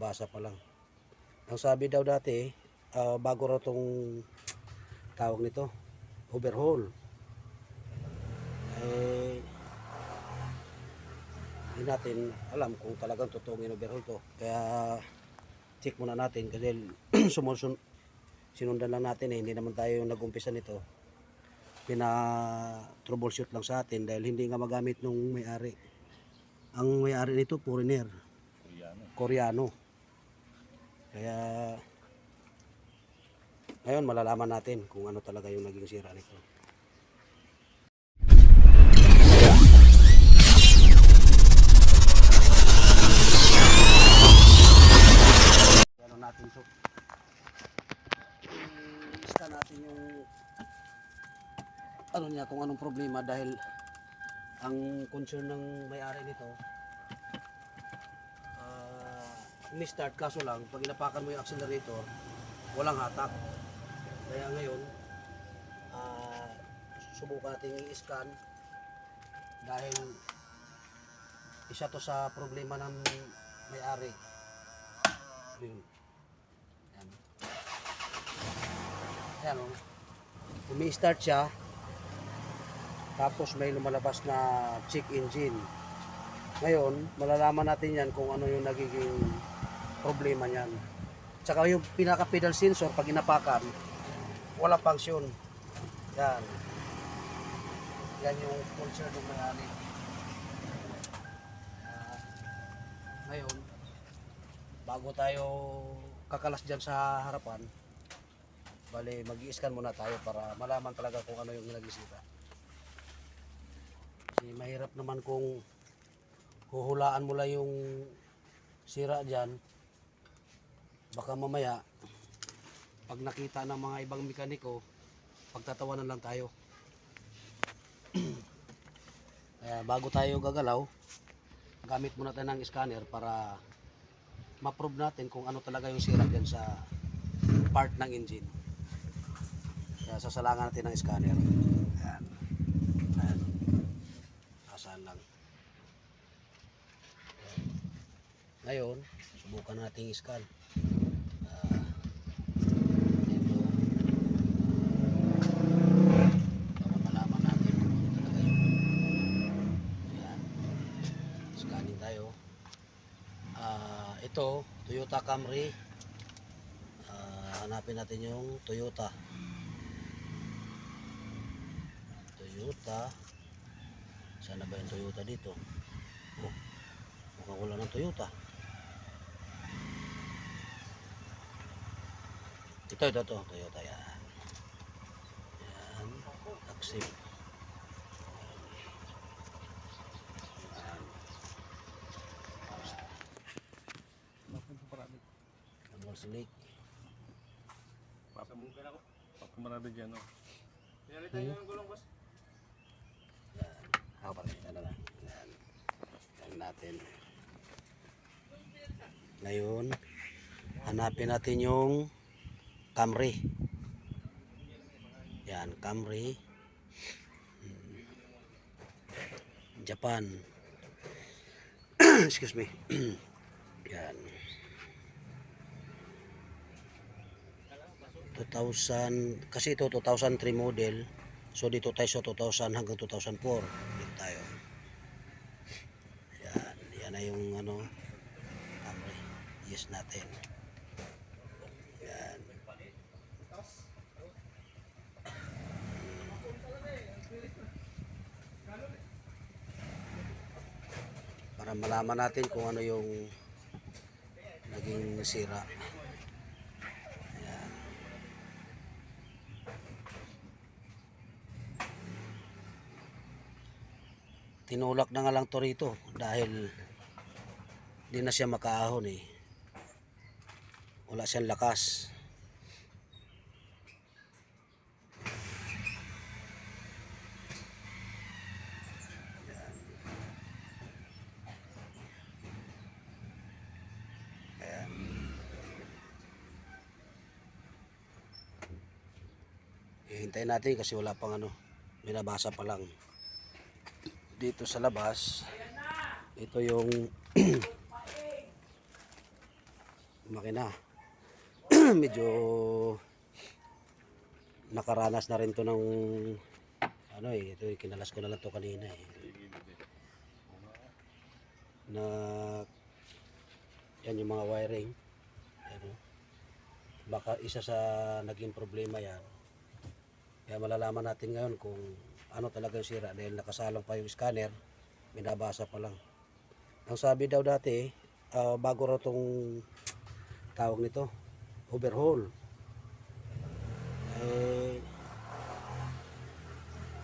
binabasa pa lang. Ang sabi daw dati, bago raw tong tawag nito, overhaul. Hindi natin alam kung talagang totoong in-overhaul to. Kaya check muna natin kasi sinundan lang natin hindi naman tayo nag-umpisa nito. Troubleshoot lang sa atin dahil hindi nga magamit nung may-ari. Ang may-ari nito foreigner, Koreano. Kaya ngayon malalaman natin kung ano talaga yung naging sira nito. Ano natin to? I-scan natin yung ano niya, kung anong problema dahil ang concern ng may-ari nito ni-start, kaso lang pag inapakan mo yung accelerator walang hatak. Kaya ngayon subukan natin i-scan dahil isa to sa problema ng may-ari. Yan. Yan o, umi-start siya tapos may lumalabas na check engine. Ngayon malalaman natin yan kung ano yung nagiging problema niyan. Tsaka yung pinaka pedal sensor pag inapakan walang function. Yan. Yan yung concern ng may-ari. Ngayon bago tayo kakalas dyan sa harapan, bali mag-i-scan muna tayo para malaman talaga kung ano yung nagisira. Kasi mahirap naman kung huhulaan mo lang yung sira dyan, baka mamaya pag nakita ng mga ibang mekaniko pagtatawanan lang tayo. Kaya bago tayo gagalaw, gamit muna tayo ng scanner para ma-prove natin kung ano talaga yung sira dyan sa part ng engine. Kaya sasalangan natin ng scanner. Ayan. Ayan. Asan lang. Ngayon, subukan natin i-scan. Ito. Para malaman natin kung ano talaga yun. Ayan. Scanning tayo. Ito, Toyota Camry. Hanapin natin yung Toyota. Sana ba yung Toyota dito? Oh, mukhang wala ng Toyota. Ito, Toyota yan. Yan, accept. Ang silik. Papamukan ako. Papamarado dyan, no? Pinalitan nyo ng gulong, boss. Yan. Ako pa rin. Yan. Yan natin. Ngayon, hanapin natin yung Camry. Yan, Camry. Japan. Excuse me. Yan. 2000, kasi ito 2003 model. So dito tayo sa 2000 hanggang 2004. Dito tayo. Yan, yan na yung ano, Camry. Yes natin. Yan. Para malaman natin kung ano yung naging sira. Tinulak na nga lang to rito dahil di na siya makaahon eh. Wala siyang lakas. Ayan. Hihintayin natin kasi wala pang ano, binabasa pa lang. Dito sa labas, ito yung makina. Medyo nakaranas na rin to ng ano ito kinalas ko na lang to kanina na yan yung mga wiring. Ano, baka isa sa naging problema yan. Kaya malalaman natin ngayon kung ano talaga yung sira dahil nakasalang pa yung scanner, binabasa pa lang. Ang sabi daw dati, bago raw tong tawag nito, overhaul.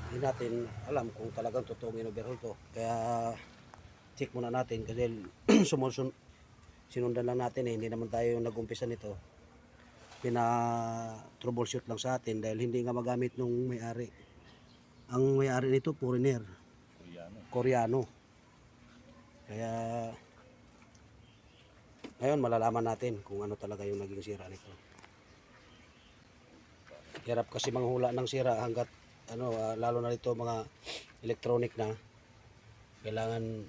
Hindi natin alam kung talagang totoong in-overhaul to. Kaya check muna natin kasi sinundan lang natin hindi naman tayo yung nag-umpisa nito. Troubleshoot lang sa atin dahil hindi nga magamit nung may-ari. Ang may-ari nito foreigner, Koreano. Kaya ngayon malalaman natin kung ano talaga yung naging sira nito. Hirap kasi manghula ng sira hanggat lalo na dito mga electronic na kailangan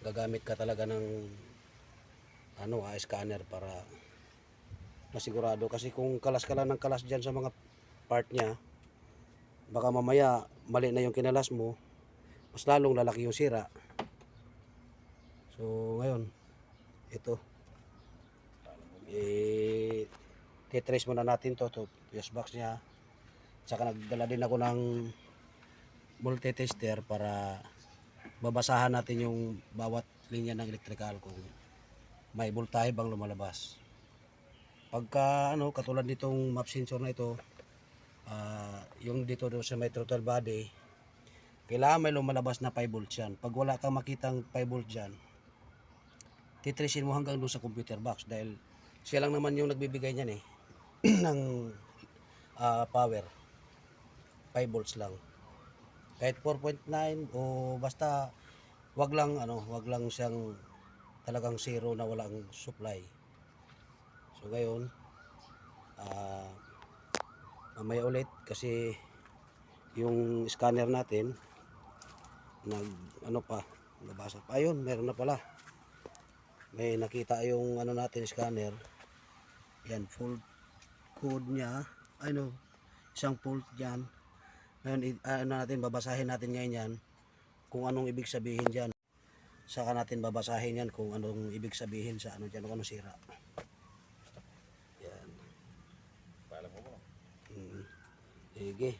gagamit ka talaga ng scanner para masigurado kasi kung kalas ka lang ng kalas dyan sa mga part niya baka mamaya mali na yung kinalas mo mas lalong lalaki yung sira. So ngayon ito titrace muna natin to fuse box niya. Saka nagdala din ako ng multi-tester para babasahan natin yung bawat linya ng electrical kung may voltahe bang lumalabas. Pagka katulad nitong map sensor na ito, yung dito sa may throttle body, kailangan may lumalabas na 5 volts yan. Pag wala kang makitang 5 volts dyan, titracein mo hanggang doon sa computer box dahil siya lang naman yung nagbibigay niyan ng power. 5 volts lang. Kahit 4.9 o basta wag lang siyang talagang zero na walang supply. So ngayon mamaya ulit kasi yung scanner natin nabasa pa. Ayun, meron na pala. May nakita yung natin scanner. Yan, fault code niya. Isang fault diyan. Ngayon babasahin natin ngayon yan kung anong ibig sabihin diyan. Saka natin babasahin yan kung anong ibig sabihin sa diyan, kung anong sira. Yan. Paalam mo mo. Sige.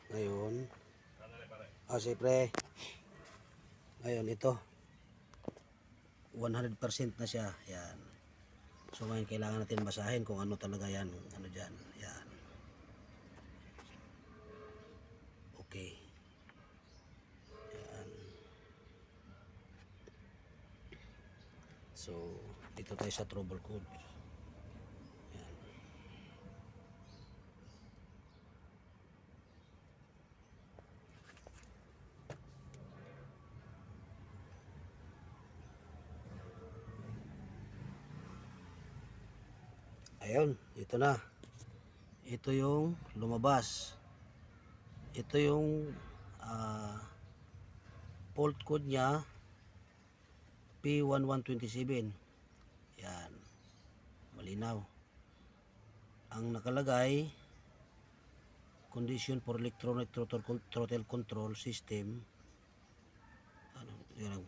Ngayon. Siyempre. Ngayon ito. 100% na siya. Yan. So ngayon kailangan natin basahin kung ano talaga yan, dyan. Yan. Okay. Yan. So dito tayo sa trouble code. Yan. Ayun, ito na. Ito yung lumabas. Ito yung fault code niya P1127. Yan. Malinaw. Ang nakalagay condition for electronic throttle control system. Yan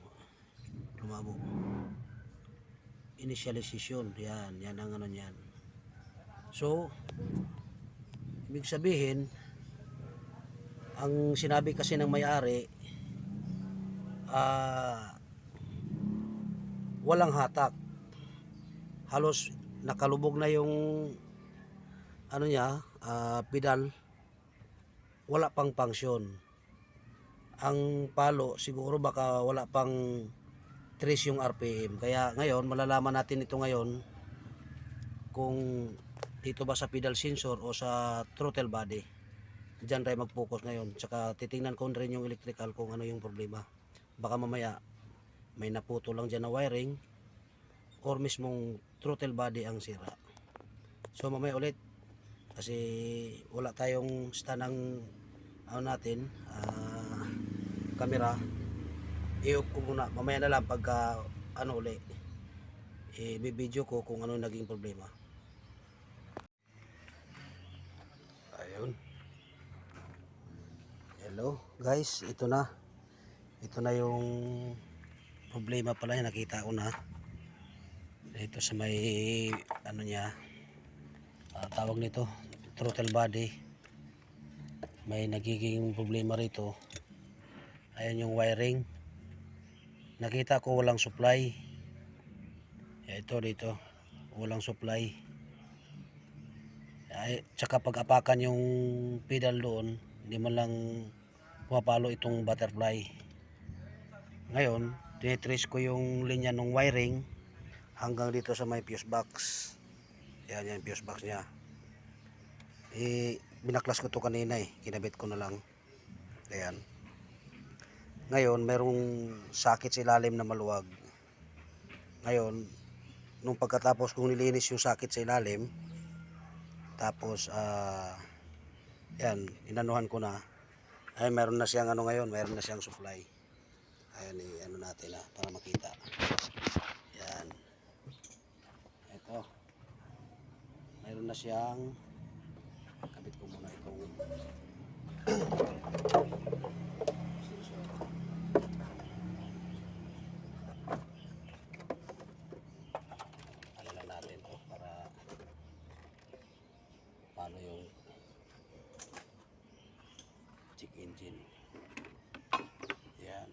lumabo. Initialization. Yan ang yan. So, ibig sabihin, ang sinabi kasi ng may-ari, walang hatak. Halos nakalubog na yung pedal, wala pang function. Ang palo, siguro baka wala pang trace yung RPM. Kaya ngayon, malalaman natin ito ngayon kung dito ba sa pedal sensor o sa throttle body. Diyan tayo mag-focus ngayon. Tsaka titingnan ko rin yung electrical kung ano yung problema. Baka mamaya may naputo lang dyan na wiring or mismong throttle body ang sira. So mamaya ulit kasi wala tayong stand ng camera. i-off ko muna. Mamaya na lang pagka ano uli, i-video ko kung ano naging problema. Ayun. Hello guys, ito na. Ito na yung problema pala yung nakita ko na. Ito sa may ano niya, tawag nito, throttle body. May nagiging problema rito. Ayan yung wiring. Nakita ko walang supply. Ito dito, walang supply. Ay, tsaka pag apakan yung pedal doon, hindi man lang pumapalo itong butterfly. Ngayon, tinitrace ko yung linya ng wiring hanggang dito sa may fuse box. Yan yung fuse box niya. Binaklas ko to kanina kinabit ko na lang. Ayan. Ngayon, merong sakit sa ilalim na maluwag. Ngayon, nung pagkatapos kong nilinis yung sakit sa ilalim, tapos yan, inanuhan ko na, ay meron na siyang ano ngayon, meron na siyang supply. Ayan, ano natin para makita. Yan. Ito. Meron na siyang, kabit ko muna itong sensor. Ano lang natin to para paano yung check engine. Yan.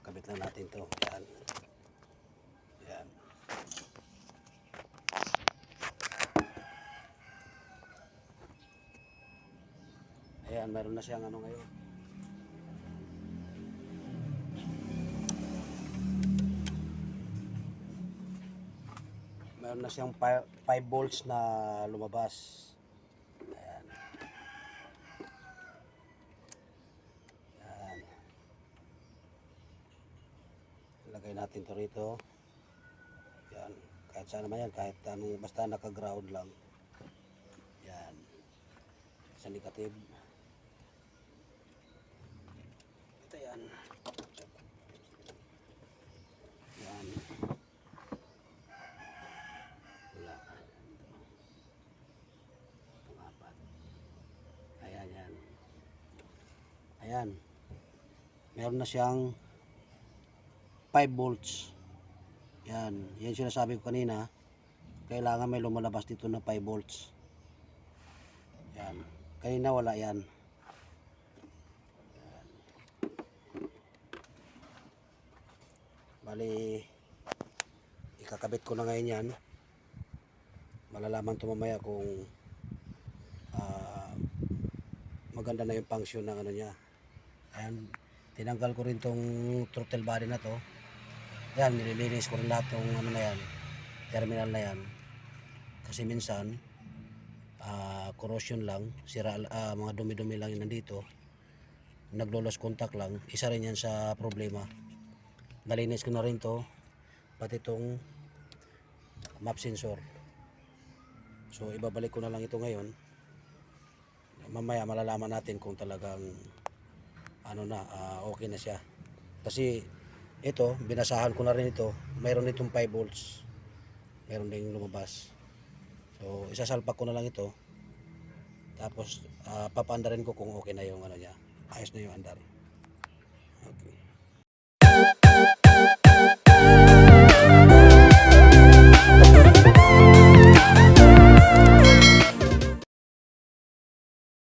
Kabit lang natin to. Yan. Yan. Ayan, meron na siyang ano ngayon. Meron na siyang 5 volts na lumabas. Ayan. Ayan. Ilagay natin to rito. Yan. Kahit saan naman yan, kahit anong, basta naka-ground lang. Yan. Sa negative. Ito yan. Yan. Wala. Pangapat. Ayan, yan. Ayan. Meron na siyang 5 volts. Yan. Yan sinasabi ko kanina. Kailangan may lumalabas dito na 5 volts. Yan. Kanina wala yan. Yan. Bali, ikakabit ko na ngayon yan. Malalaman to mamaya kung maganda na yung function ng ano niya. Ayan. Tinanggal ko rin tong throttle body na to. Yan, nililinis ko rin lahat ng ano na yan, terminal na yan. Kasi minsan, corrosion lang, sira, mga dumi-dumi lang yung nandito. Naglo-lost contact lang, isa rin yan sa problema. Nalinis ko na rin to, pati itong map sensor. So, ibabalik ko na lang ito ngayon. Mamaya malalaman natin kung talagang ano na, okay na siya. Kasi ito, binasahan ko na rin ito. Mayroon itong 5 volts. Mayroon ding lumabas. So, isasalpak ko na lang ito. Tapos, papaandarin ko kung okay na yung ano niya. Ayos na yung andar.